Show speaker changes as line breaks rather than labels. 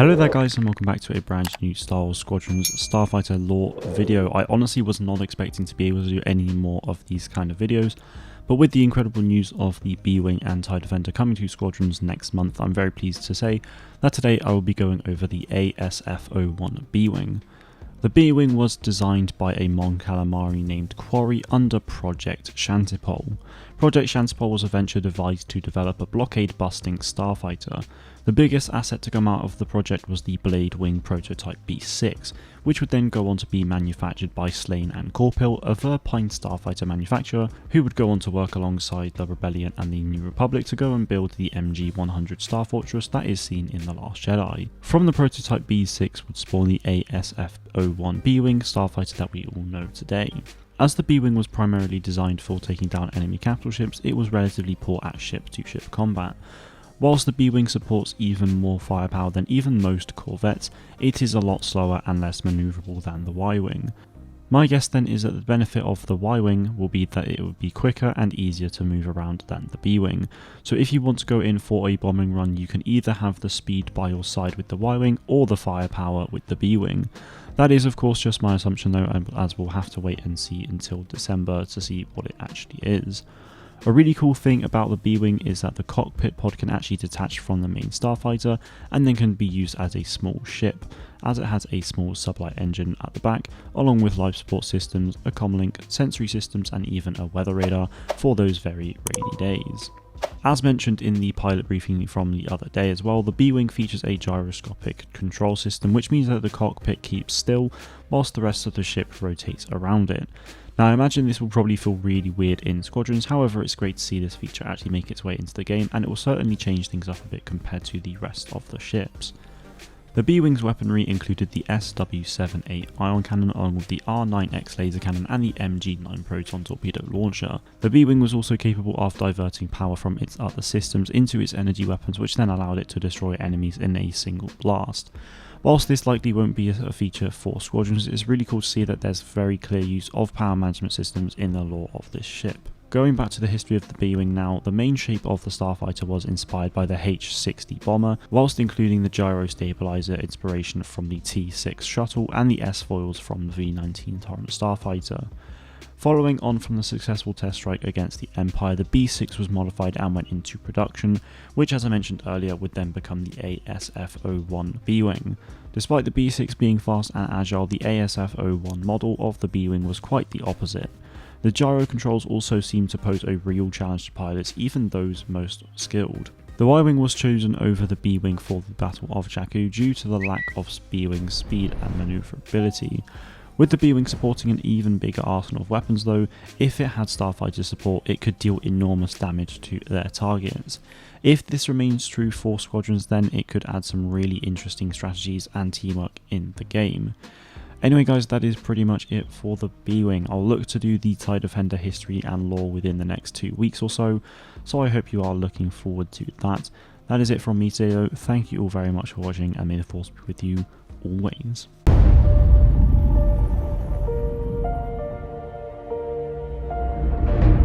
Hello there guys, and welcome back to a brand new Star Wars Squadrons Starfighter lore video. I honestly was not expecting to be able to do any more of these kind of videos, but with the incredible news of the B-Wing and TIE Defender coming to Squadrons next month, I'm very pleased to say that today I will be going over the SF-01 B-Wing. The B-Wing was designed by a Mon Calamari named Quarry under Project Shantipole. Project Shantipole was a venture devised to develop a blockade-busting starfighter. The biggest asset to come out of the project was the Blade Wing prototype B6, which would then go on to be manufactured by Slane and Corpil, a Verpine starfighter manufacturer, who would go on to work alongside the Rebellion and the New Republic to go and build the MG-100 Star Fortress that is seen in The Last Jedi. From the prototype B6 would spawn the SF-01 B-Wing starfighter that we all know today. As the B-Wing was primarily designed for taking down enemy capital ships, it was relatively poor at ship-to-ship combat. Whilst the B-Wing supports even more firepower than even most corvettes, it is a lot slower and less manoeuvrable than the Y-Wing. My guess then is that the benefit of the Y-Wing will be that it would be quicker and easier to move around than the B-Wing. So if you want to go in for a bombing run, you can either have the speed by your side with the Y-Wing or the firepower with the B-Wing. That is of course just my assumption though, as we'll have to wait and see until December to see what it actually is. A really cool thing about the B-Wing is that the cockpit pod can actually detach from the main starfighter and then can be used as a small ship, as it has a small sublight engine at the back, along with life support systems, a comlink, sensory systems and even a weather radar for those very rainy days. As mentioned in the pilot briefing from the other day as well, the B-Wing features a gyroscopic control system, which means that the cockpit keeps still whilst the rest of the ship rotates around it. Now I imagine this will probably feel really weird in Squadrons, however it's great to see this feature actually make its way into the game, and it will certainly change things up a bit compared to the rest of the ships. The B-Wing's weaponry included the SW-78 ion cannon along with the R9X laser cannon and the MG-9 proton torpedo launcher. The B-Wing was also capable of diverting power from its other systems into its energy weapons, which then allowed it to destroy enemies in a single blast. Whilst this likely won't be a feature for Squadrons, it's really cool to see that there's very clear use of power management systems in the lore of this ship. Going back to the history of the B-Wing now, the main shape of the starfighter was inspired by the H-60 bomber, whilst including the gyro stabilizer inspiration from the T-6 shuttle and the S-foils from the V-19 Torrent starfighter. Following on from the successful test strike against the Empire, the B6 was modified and went into production, which as I mentioned earlier would then become the ASF-01 B-Wing. Despite the B6 being fast and agile, the ASF-01 model of the B-Wing was quite the opposite. The gyro controls also seemed to pose a real challenge to pilots, even those most skilled. The Y-Wing was chosen over the B-Wing for the Battle of Jakku due to the lack of B-Wing's speed and manoeuvrability. With the B-Wing supporting an even bigger arsenal of weapons though, if it had starfighter support it could deal enormous damage to their targets. If this remains true for Squadrons, then it could add some really interesting strategies and teamwork in the game. Anyway guys, that is pretty much it for the B-Wing. I'll look to do the TIE Defender history and lore within the next 2 weeks or so I hope you are looking forward to that. That is it from me today though, thank you all very much for watching and may the force be with you always.